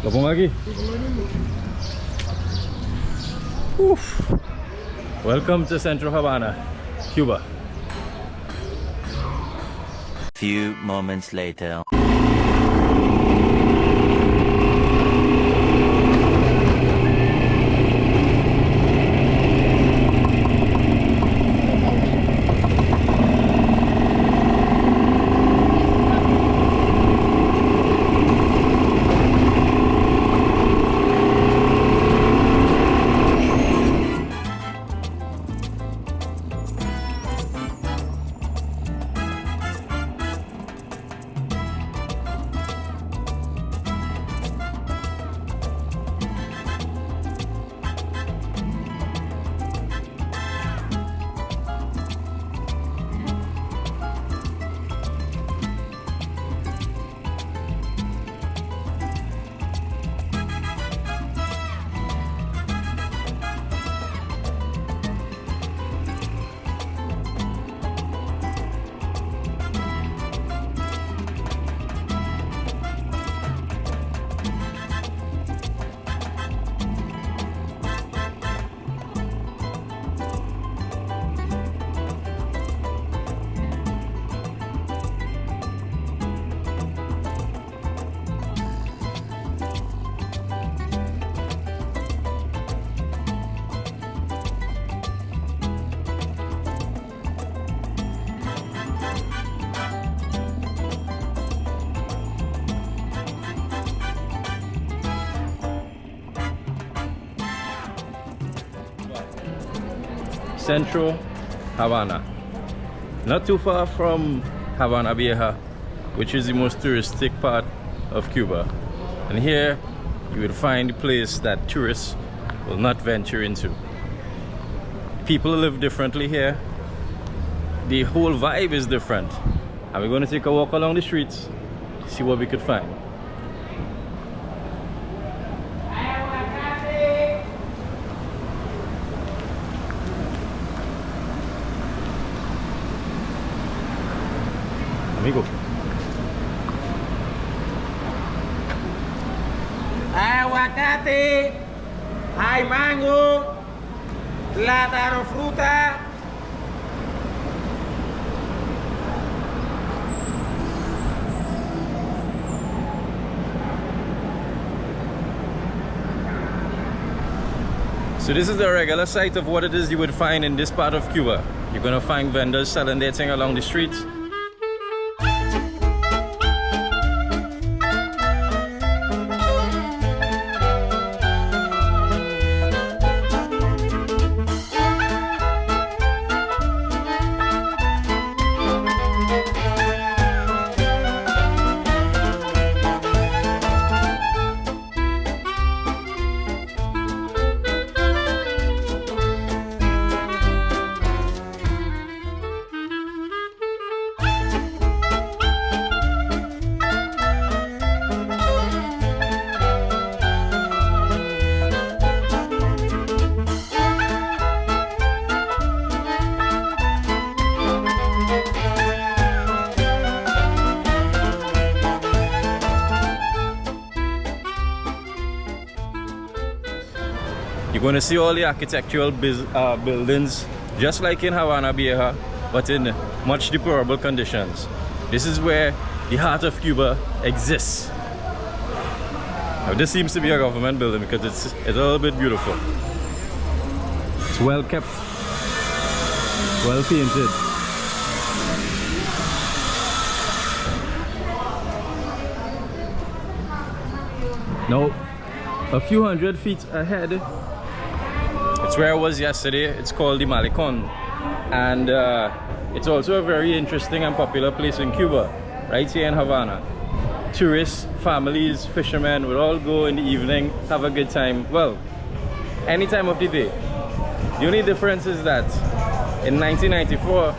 Gabon lagi. Oof. Welcome to Centro Habana, Cuba. Few moments later. Centro Habana, not too far from Habana Vieja, which is the most touristic part of Cuba. And here you will find a place that tourists will not venture into. People live differently here. The whole vibe is different. And we're going to take a walk along the streets, see what we could find. Amigo. Aguacate, hay mango, plátano, fruta. So this is the regular site of what it is you would find in this part of Cuba. You're gonna find vendors selling their thing along the streets. You're going to see all the architectural buildings just like in Habana Vieja, but in much deplorable conditions. This is where the heart of Cuba exists. Now, this seems to be a government building because it's a little bit beautiful. It's well kept, well painted. Now, a few hundred feet ahead, it's where I was yesterday. It's called the Malecon, and it's also a very interesting and popular place in Cuba, right here in Havana. Tourists, families, fishermen would all go in the evening, have a good time. Well, any time of the day. The only difference is that in 1994,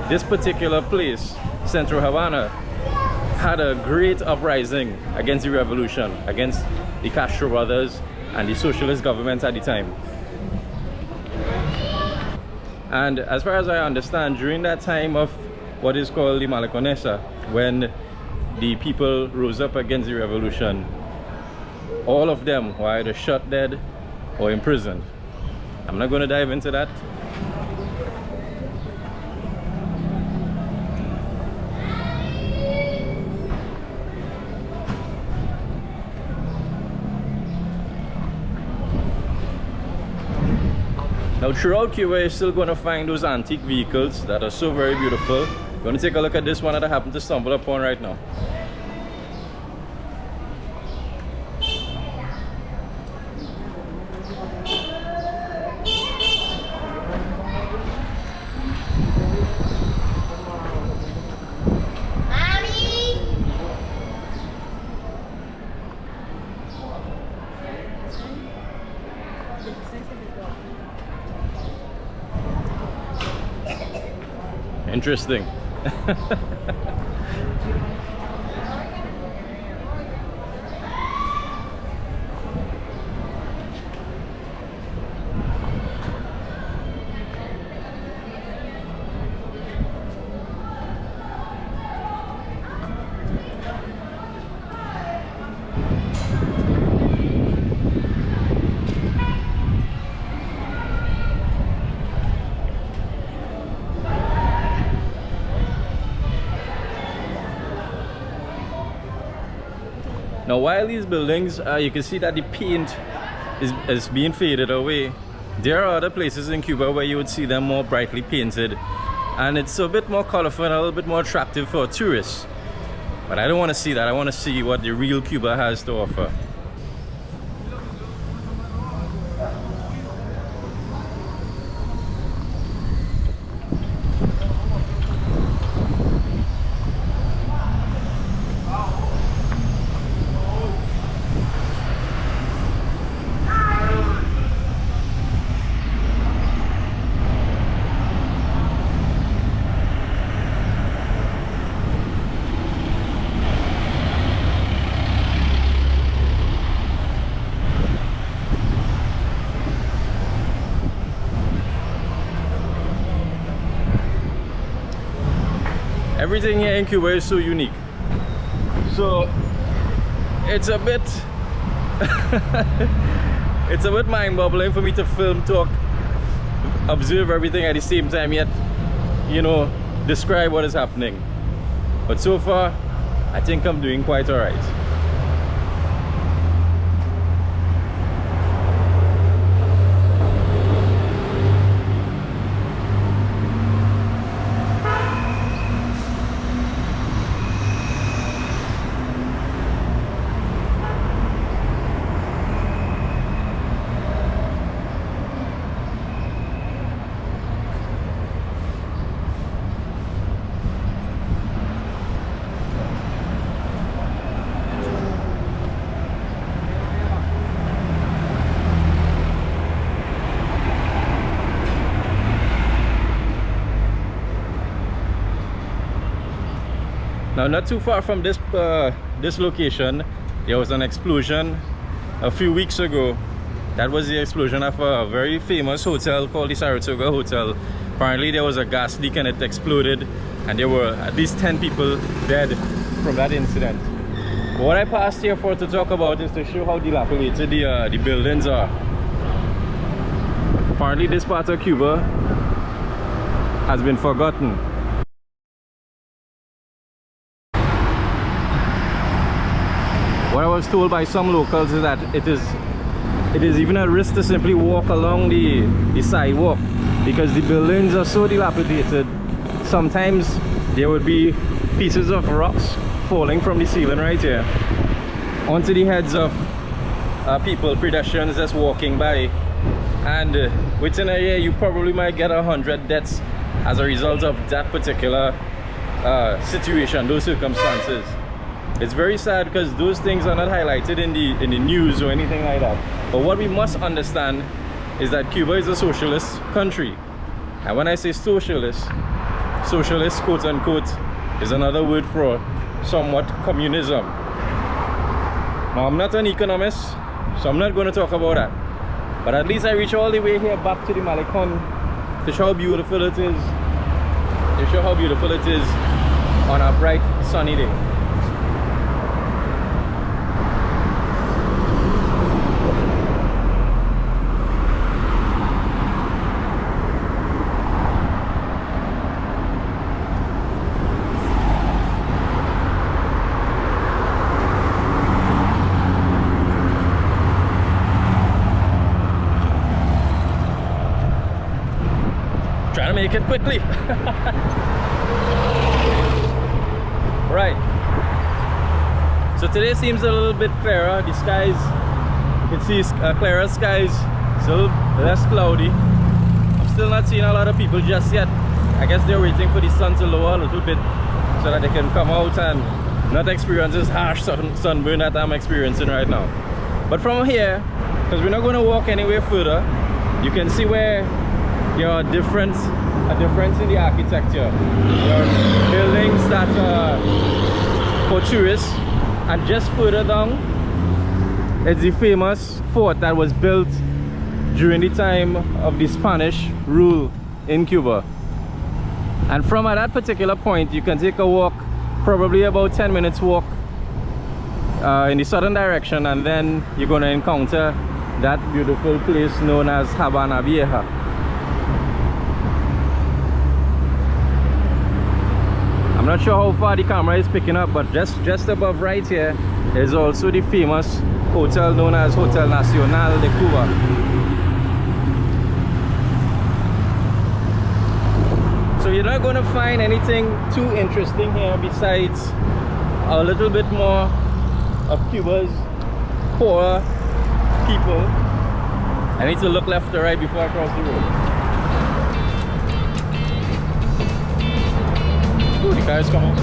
this particular place, Centro Habana, had a great uprising against the revolution, against the Castro brothers and the socialist government at the time. And as far as I understand, during that time of what is called the Malecon, when the people rose up against the revolution, all of them were either shot dead or imprisoned. I'm not going to dive into that. Now throughout Cuba, you're still going to find those antique vehicles that are so very beautiful. We're going to take a look at this one that I happen to stumble upon right now. Interesting. Now while these buildings, you can see that the paint is being faded away. There are other places in Cuba where you would see them more brightly painted, and it's a bit more colorful and a little bit more attractive for tourists. But I don't want to see that. I want to see what the real Cuba has to offer. Everything here in Cuba is so unique. So it's a bit it's a bit mind-boggling for me to film, talk, observe everything at the same time, yet, you know, describe what is happening. But so far, I think I'm doing quite alright. Now, not too far from this location, there was an explosion a few weeks ago. That was the explosion of a very famous hotel called the Saratoga Hotel. Apparently there was a gas leak and it exploded, and there were at least 10 people dead from that incident. But what I passed here for to talk about is to show how dilapidated the buildings are. Apparently this part of Cuba has been forgotten. What I was told by some locals is that it is even a risk to simply walk along the sidewalk, because the buildings are so dilapidated. Sometimes there would be pieces of rocks falling from the ceiling right here onto the heads of people, pedestrians just walking by, and within a year you probably might get 100 deaths as a result of that particular situation, those circumstances. It's very sad because those things are not highlighted in the news or anything like that. But what we must understand is that Cuba is a socialist country. And when I say socialist, quote unquote, is another word for somewhat communism. Now, I'm not an economist, so I'm not going to talk about that. But at least I reach all the way here back to the Malecon to show how beautiful it is. To show how beautiful it is on a bright sunny day. make it quickly. Right. So today seems a little bit clearer. The skies, you can see clearer skies, still less cloudy. I'm still not seeing a lot of people just yet. I guess they're waiting for the sun to lower a little bit so that they can come out and not experience this harsh sunburn that I'm experiencing right now. But from here, because we're not going to walk anywhere further, you can see where there are a difference in the architecture. There are buildings that are for tourists, and just further down it's the famous fort that was built during the time of the Spanish rule in Cuba. And from at that particular point you can take a walk, probably about 10 minutes walk in the southern direction, and then you're going to encounter that beautiful place known as Habana Vieja. I'm not sure how far the camera is picking up, but just above right here is also the famous hotel known as Hotel Nacional de Cuba. So you're not going to find anything too interesting here besides a little bit more of Cuba's poor people. I need to look left or right before I cross the road. Ooh, the car is coming.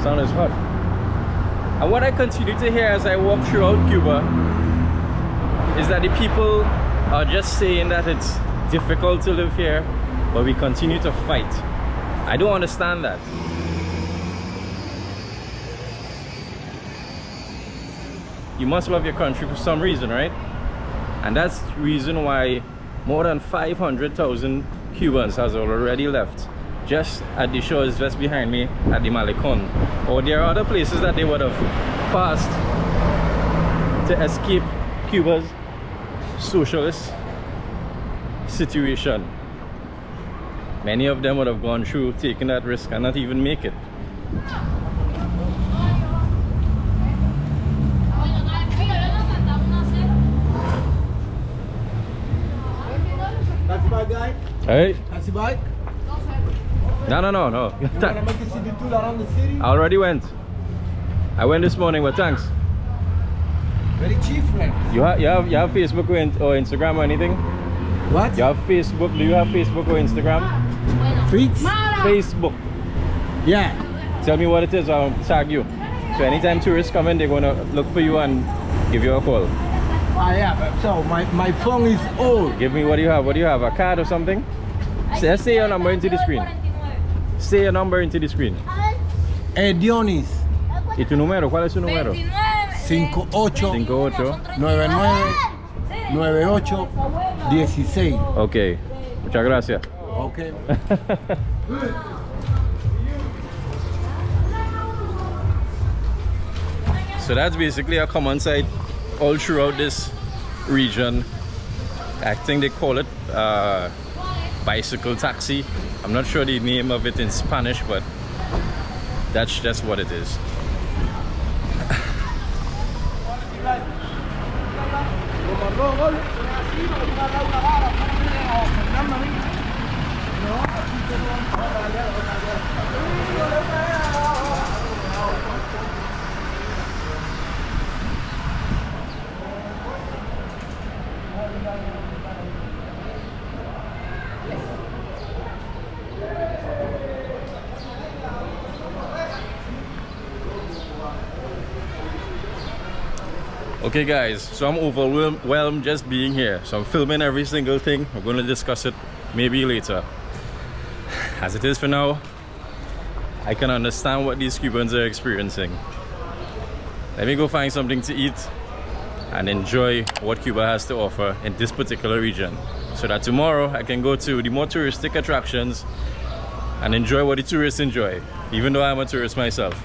Sun is hot. And what I continue to hear as I walk throughout Cuba is that the people are just saying that it's difficult to live here, but we continue to fight. I don't understand that. You must love your country for some reason, right? And that's the reason why more than 500,000 Cubans has already left just at the shores just behind me at the Malecon. Or there are other places that they would have passed to escape Cuba's socialist situation. Many of them would have gone through taking that risk and not even make it. That's my guy. Hey? That's the bike. No. You want to make a city tour around the city? I already went. I went this morning, but thanks. Very cheap, friend. You have Facebook or Instagram or anything? What? You have Facebook? Do you have Facebook or Instagram? Fix? Facebook. Yeah. Tell me what it is, I'll tag you. So anytime tourists come in, they're gonna look for you and give you a call. Yeah, but so my phone is old. Give me what do you have? What do you have? A card or something? Say your number into the screen. Say your number into the screen. Dionis. ¿Y tu número? ¿Cuál es su número? 58 58 99 98 16. Ok, muchas gracias. Okay. So that's basically a common sight all throughout this region. I think they call it bicycle taxi. I'm not sure the name of it in Spanish, but that's just what it is. Okay guys, so I'm overwhelmed just being here. So I'm filming every single thing. We're going to discuss it maybe later. As it is for now, I can understand what these Cubans are experiencing. Let me go find something to eat and enjoy what Cuba has to offer in this particular region, so that tomorrow I can go to the more touristic attractions and enjoy what the tourists enjoy, even though I'm a tourist myself.